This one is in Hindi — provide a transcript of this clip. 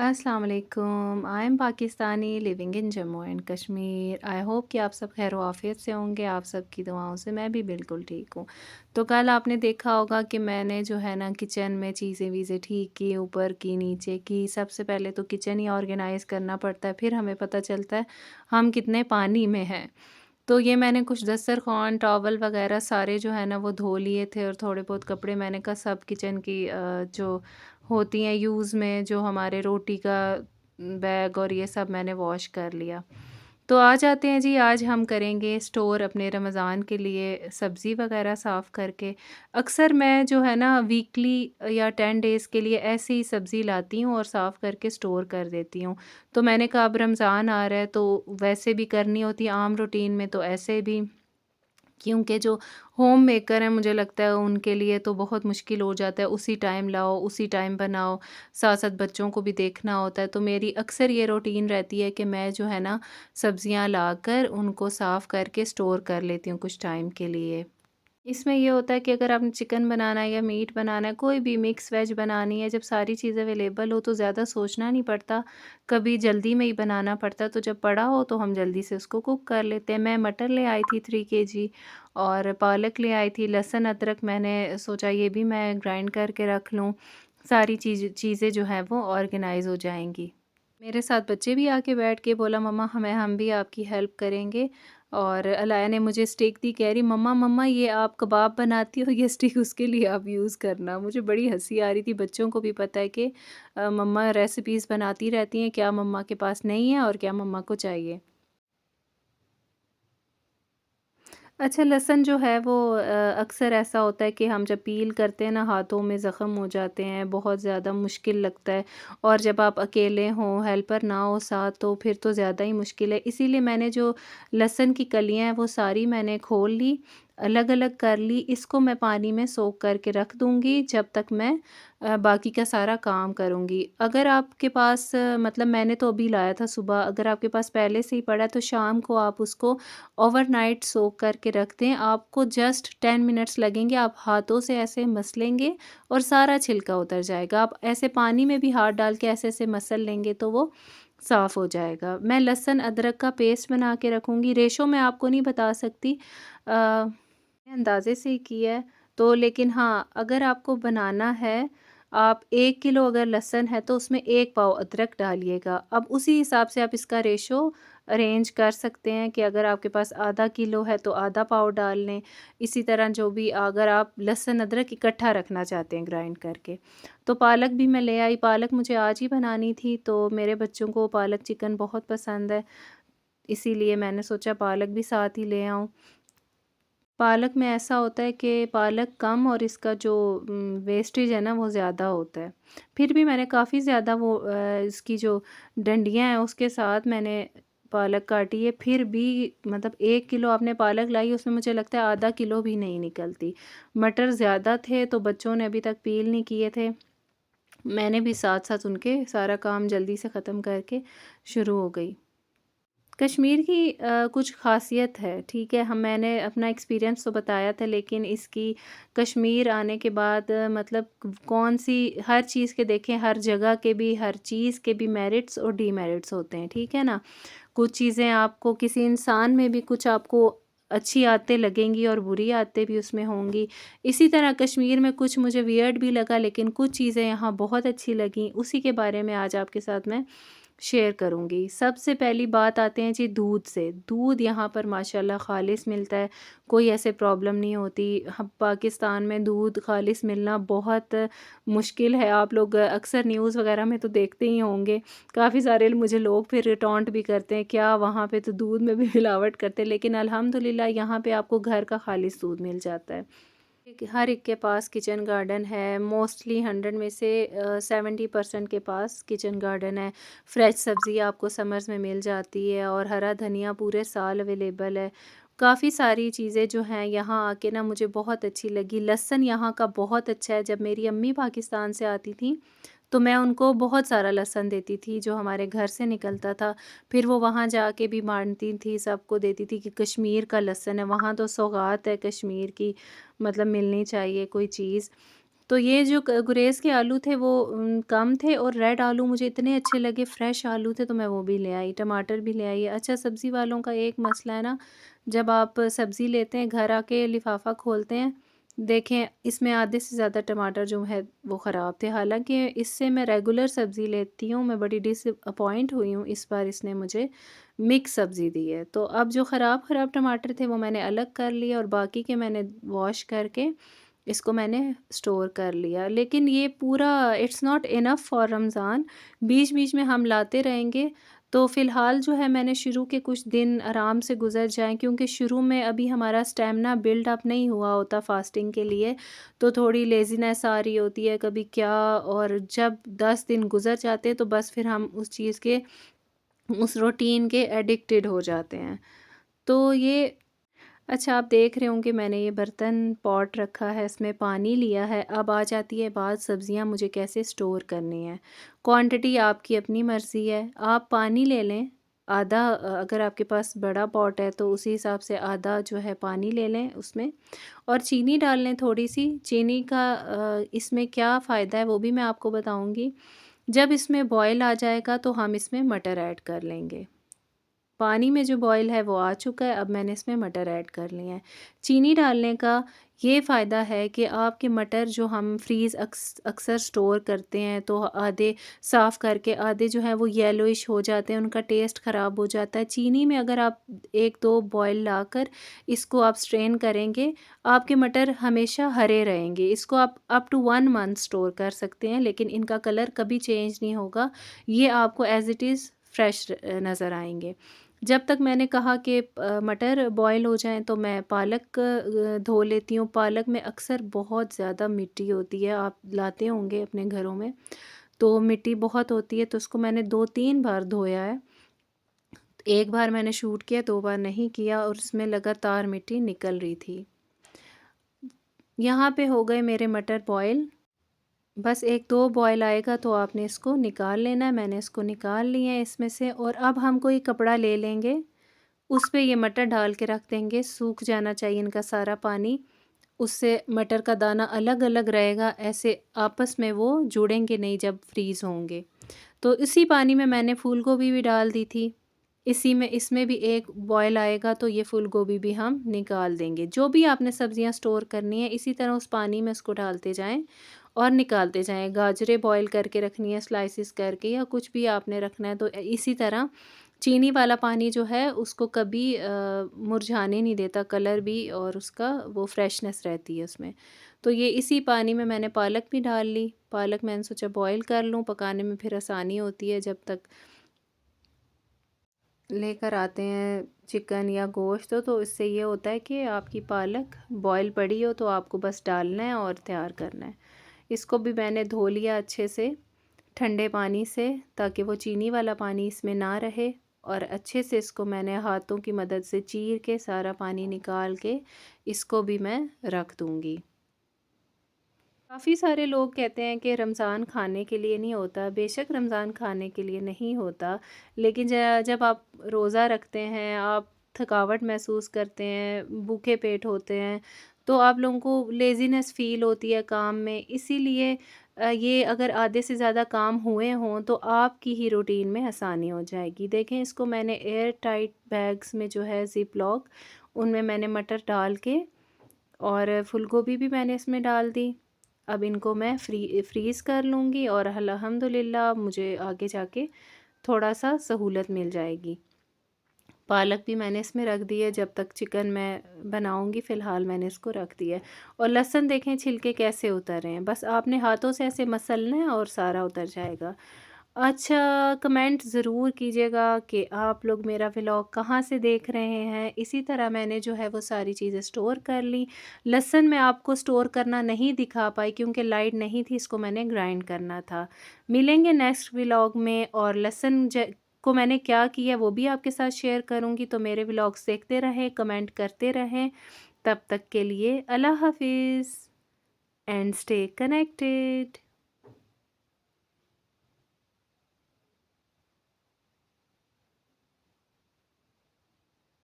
अस्सलाम वालेकुम। I am Pakistani living in Jammu and Kashmir. I hope कि आप सब खैर आफियत से होंगे। आप सब की दुआओं से मैं भी बिल्कुल ठीक हूँ। तो कल आपने देखा होगा कि मैंने जो है ना किचन में चीज़ें वीज़ें ठीक की, ऊपर की नीचे की। सबसे पहले तो किचन ही ऑर्गेनाइज़ करना पड़ता है, फिर हमें पता चलता है हम कितने पानी में हैं। तो ये मैंने कुछ दस्तरख़्वान, टॉवल वग़ैरह सारे जो है ना वो धो लिए थे, और थोड़े बहुत कपड़े मैंने कहा सब किचन की जो होती हैं यूज़ में, जो हमारे रोटी का बैग और ये सब मैंने वॉश कर लिया। तो आ जाते हैं जी, आज हम करेंगे स्टोर अपने रमज़ान के लिए सब्ज़ी वग़ैरह साफ़ करके। अक्सर मैं जो है ना वीकली या 10 डेज़ के लिए ऐसे ही सब्ज़ी लाती हूँ और साफ़ करके स्टोर कर देती हूँ। तो मैंने कहा अब रमज़ान आ रहा है तो वैसे भी करनी होती है आम रूटीन में, तो ऐसे भी, क्योंकि जो होम मेकर हैं मुझे लगता है उनके लिए तो बहुत मुश्किल हो जाता है, उसी टाइम लाओ, उसी टाइम बनाओ, साथ-साथ बच्चों को भी देखना होता है। तो मेरी अक्सर ये रूटीन रहती है कि मैं जो है ना सब्जियां लाकर उनको साफ़ करके स्टोर कर लेती हूँ कुछ टाइम के लिए। इसमें ये होता है कि अगर आपने चिकन बनाना है या मीट बनाना है, कोई भी मिक्स वेज बनानी है, जब सारी चीज़ें अवेलेबल हो तो ज़्यादा सोचना नहीं पड़ता, कभी जल्दी में ही बनाना पड़ता है। तो जब पड़ा हो तो हम जल्दी से उसको कुक कर लेते हैं। मैं मटर ले आई थी 3 केजी, और पालक ले आई थी, लहसुन अदरक मैंने सोचा ये भी मैं ग्राइंड करके रख लूँ, सारी चीज़ें जो हैं वो ऑर्गेनाइज़ हो जाएँगी। मेरे साथ बच्चे भी आके बैठ के बोला मम्मा हम भी आपकी हेल्प करेंगे। और अलाया ने मुझे स्टिक दी, कह रही मम्मा मम्मा ये आप कबाब बनाती हो, ये स्टिक उसके लिए आप यूज़ करना। मुझे बड़ी हंसी आ रही थी। बच्चों को भी पता है कि मम्मा रेसिपीज़ बनाती रहती हैं, क्या मम्मा के पास नहीं है और क्या मम्मा को चाहिए। अच्छा, लहसुन जो है वो अक्सर ऐसा होता है कि हम जब पील करते हैं ना हाथों में ज़ख़म हो जाते हैं, बहुत ज़्यादा मुश्किल लगता है। और जब आप अकेले हों, हेल्पर ना हो साथ, तो फिर तो ज़्यादा ही मुश्किल है। इसीलिए मैंने जो लहसुन की कलियाँ हैं वो सारी मैंने खोल ली, अलग-अलग कर ली। इसको मैं पानी में सोक करके रख दूँगी जब तक मैं बाकी का सारा काम करूँगी। अगर आपके पास मतलब मैंने तो अभी लाया था सुबह, अगर आपके पास पहले से ही पड़ा है तो शाम को आप उसको ओवरनाइट सोक करके रख दें। आपको जस्ट 10 मिनट्स लगेंगे, आप हाथों से ऐसे मसलेंगे और सारा छिलका उतर जाएगा। आप ऐसे पानी में भी हाथ डाल के ऐसे-ऐसे मसल लेंगे तो वो साफ़ हो जाएगा। मैं लहसुन अदरक का पेस्ट बना के रखूँगी, रेशो मैं आपको नहीं बता सकती, मैंने अंदाज़े से ही किया है। तो लेकिन हाँ, अगर आपको बनाना है, आप 1 किलो अगर लहसुन है तो उसमें 1 पाव अदरक डालिएगा। अब उसी हिसाब से आप इसका रेशो अरेंज कर सकते हैं कि अगर आपके पास आधा किलो है तो आधा पाव डाल लें। इसी तरह जो भी, अगर आप लहसुन अदरक इकट्ठा रखना चाहते हैं ग्राइंड करके। तो पालक भी मैं ले आई, पालक मुझे आज ही बनानी थी, तो मेरे बच्चों को पालक चिकन बहुत पसंद है, इसीलिए मैंने सोचा पालक भी साथ ही ले आऊँ। पालक में ऐसा होता है कि पालक कम और इसका जो वेस्टेज है ना वो ज़्यादा होता है। फिर भी मैंने काफ़ी ज़्यादा वो इसकी जो डंडियाँ हैं उसके साथ मैंने पालक काटी है। फिर भी मतलब 1 किलो आपने पालक लाई, उसमें मुझे लगता है आधा किलो भी नहीं निकलती। मटर ज़्यादा थे तो बच्चों ने अभी तक पील नहीं किए थे। मैंने भी साथ-साथ उनके सारा काम जल्दी से ख़त्म करके शुरू हो गई। कश्मीर की कुछ ख़ासियत है, ठीक है? मैंने अपना एक्सपीरियंस तो बताया था, लेकिन इसकी कश्मीर आने के बाद मतलब कौन-सी हर चीज़ के देखें, हर जगह के भी, हर चीज़ के भी मेरिट्स और डीमेरिट्स होते हैं, ठीक है ना? कुछ चीज़ें आपको किसी इंसान में भी कुछ आपको अच्छी आदतें लगेंगी और बुरी आदतें भी उसमें होंगी। इसी तरह कश्मीर में कुछ मुझे वियर्ड भी लगा, लेकिन कुछ चीज़ें यहाँ बहुत अच्छी लगीं, उसी के बारे में आज आपके साथ मैं शेयर करूँगी। सबसे पहली बात आते हैं जी दूध से। दूध यहाँ पर माशाल्लाह ख़ालिस मिलता है, कोई ऐसे प्रॉब्लम नहीं होती। हम पाकिस्तान में दूध ख़ालिस मिलना बहुत मुश्किल है। आप लोग अक्सर न्यूज़ वग़ैरह में तो देखते ही होंगे। काफ़ी सारे मुझे लोग फिर टॉन्ट भी करते हैं, क्या वहाँ पे तो दूध में भी मिलावट करते हैं, लेकिन अल्हम्दुलिल्लाह यहाँ पे आपको घर का ख़ालिस दूध मिल जाता है। हर एक के पास किचन गार्डन है, मोस्टली 100 में से 70% के पास किचन गार्डन है। फ्रेश सब्ज़ी आपको समर्स में मिल जाती है और हरा धनिया पूरे साल अवेलेबल है। काफ़ी सारी चीज़ें जो हैं यहाँ आके ना मुझे बहुत अच्छी लगी। लहसुन यहाँ का बहुत अच्छा है। जब मेरी अम्मी पाकिस्तान से आती थी तो मैं उनको बहुत सारा लहसुन देती थी जो हमारे घर से निकलता था। फिर वो वहाँ जाके भी बाँटती थी, सबको देती थी कि कश्मीर का लहसुन है, वहाँ तो सौगात है कश्मीर की, मतलब मिलनी चाहिए कोई चीज़। तो ये जो गुरेज़ के आलू थे वो कम थे और रेड आलू मुझे इतने अच्छे लगे, फ्रेश आलू थे तो मैं वो भी ले आई, टमाटर भी ले आई। अच्छा सब्ज़ी वालों का एक मसला है ना, जब आप सब्ज़ी लेते हैं घर आके लिफ़ाफ़ा खोलते हैं, देखें इसमें आधे से ज़्यादा टमाटर जो है वो ख़राब थे। हालाँकि इससे मैं रेगुलर सब्ज़ी लेती हूँ, मैं बड़ी डिसअपॉइंट हुई हूँ, इस बार इसने मुझे मिक्स सब्ज़ी दी है। तो अब जो ख़राब टमाटर थे वो मैंने अलग कर लिए और बाकी के मैंने वॉश करके इसको मैंने स्टोर कर लिया। लेकिन ये पूरा it's not enough for Ramzan, बीच-बीच में हम लाते रहेंगे। तो फ़िलहाल जो है मैंने शुरू के कुछ दिन आराम से गुज़र जाएँ, क्योंकि शुरू में अभी हमारा स्टैमिना बिल्ड अप नहीं हुआ होता फ़ास्टिंग के लिए, तो थोड़ी लेज़ीनेस आ रही होती है, कभी क्या। और जब 10 दिन गुज़र जाते हैं तो बस फिर हम उस चीज़ के, उस रूटीन के एडिक्टेड हो जाते हैं। तो ये अच्छा आप देख रहे होंगे मैंने ये बर्तन पॉट रखा है, इसमें पानी लिया है। अब आ जाती है बात सब्जियां मुझे कैसे स्टोर करनी है। क्वांटिटी आपकी अपनी मर्ज़ी है, आप पानी ले लें आधा, अगर आपके पास बड़ा पॉट है तो उसी हिसाब से आधा जो है पानी ले लें उसमें, और चीनी डाल लें थोड़ी सी। चीनी का इसमें क्या फ़ायदा है वो भी मैं आपको बताऊंगी। जब इसमें बॉयल आ जाएगा तो हम इसमें मटर ऐड कर लेंगे। पानी में जो बॉयल है वो आ चुका है, अब मैंने इसमें मटर ऐड कर लिए हैं। चीनी डालने का ये फ़ायदा है कि आपके मटर जो हम अक्सर स्टोर करते हैं तो आधे साफ़ करके आधे जो है वो येलोइश हो जाते हैं, उनका टेस्ट ख़राब हो जाता है। चीनी में अगर आप 1-2 बॉयल लाकर इसको आप स्ट्रेन करेंगे, आपके मटर हमेशा हरे रहेंगे। इसको आप अप टू 1 मंथ स्टोर कर सकते हैं, लेकिन इनका कलर कभी चेंज नहीं होगा। ये आपको एज़ इट इज़ फ्रेश नज़र आएँगे। जब तक मैंने कहा कि मटर बॉयल हो जाएँ तो मैं पालक धो लेती हूँ। पालक में अक्सर बहुत ज़्यादा मिट्टी होती है, आप लाते होंगे अपने घरों में, तो मिट्टी बहुत होती है, तो उसको मैंने 2-3 बार धोया है। 1 बार मैंने शूट किया, 2 बार नहीं किया और उसमें लगातार मिट्टी निकल रही थी। यहाँ पे हो गए मेरे मटर बॉयल। बस 1-2 बॉयल आएगा तो आपने इसको निकाल लेना है। मैंने इसको निकाल लिया है इसमें से, और अब हम कोई कपड़ा ले लेंगे, उस पे ये मटर डाल के रख देंगे, सूख जाना चाहिए इनका सारा पानी। उससे मटर का दाना अलग-अलग रहेगा, ऐसे आपस में वो जुड़ेंगे नहीं जब फ्रीज़ होंगे। तो इसी पानी में मैंने फूल गोभी भी डाल दी थी। इसी में इसमें भी एक बॉयल आएगा तो ये फूल गोभी भी हम निकाल देंगे। जो भी आपने सब्जियां स्टोर करनी है इसी तरह उस पानी में उसको डालते जाएं और निकालते जाएं। गाजरें बॉयल करके रखनी है स्लाइसिस करके, या कुछ भी आपने रखना है तो इसी तरह। चीनी वाला पानी जो है उसको कभी मुरझाने नहीं देता, कलर भी और उसका वो फ्रेशनेस रहती है उसमें। तो ये इसी पानी में मैंने पालक भी डाल ली। पालक मैंने सोचा बॉयल कर लूँ, पकाने में फिर आसानी होती है। जब तक लेकर आते हैं चिकन या गोश्त तो इससे ये होता है कि आपकी पालक बॉयल पड़ी हो तो आपको बस डालना है और तैयार करना है। इसको भी मैंने धो लिया अच्छे से ठंडे पानी से, ताकि वो चीनी वाला पानी इसमें ना रहे, और अच्छे से इसको मैंने हाथों की मदद से चीर के सारा पानी निकाल के इसको भी मैं रख दूँगी। काफ़ी सारे लोग कहते हैं कि रमज़ान खाने के लिए नहीं होता, बेशक रमज़ान खाने के लिए नहीं होता, लेकिन जब आप रोज़ा रखते हैं, आप थकावट महसूस करते हैं, भूखे पेट होते हैं, तो आप लोगों को लेज़ीनेस फ़ील होती है काम में। इसीलिए ये अगर आधे से ज़्यादा काम हुए हों तो आपकी ही रूटीन में आसानी हो जाएगी। देखें इसको मैंने एयर टाइट बैग्स में जो है ज़िप लॉक, उनमें मैंने मटर डाल के और फूल गोभी भी मैंने इसमें डाल दी। अब इनको मैं फ्रीज़ कर लूँगी और अल्हम्दुलिल्लाह मुझे आगे जाके थोड़ा-सा सहूलत मिल जाएगी। पालक भी मैंने इसमें रख दी है, जब तक चिकन मैं बनाऊँगी फ़िलहाल मैंने इसको रख दिया है। और लहसुन देखें छिलके कैसे उतर रहे हैं, बस आपने हाथों से ऐसे मसलना है और सारा उतर जाएगा। अच्छा, कमेंट ज़रूर कीजिएगा कि आप लोग मेरा व्लॉग कहाँ से देख रहे हैं। इसी तरह मैंने जो है वो सारी चीज़ें स्टोर कर ली। लहसुन मैं आपको स्टोर करना नहीं दिखा पाई क्योंकि लाइट नहीं थी, इसको मैंने ग्राइंड करना था। मिलेंगे नेक्स्ट व्लॉग में, और लहसुन को मैंने क्या किया वो भी आपके साथ शेयर करूँगी। तो मेरे व्लॉग्स देखते रहें, कमेंट करते रहें। तब तक के लिए अल्लाह हाफ़िज़ एंड स्टे कनेक्टेड।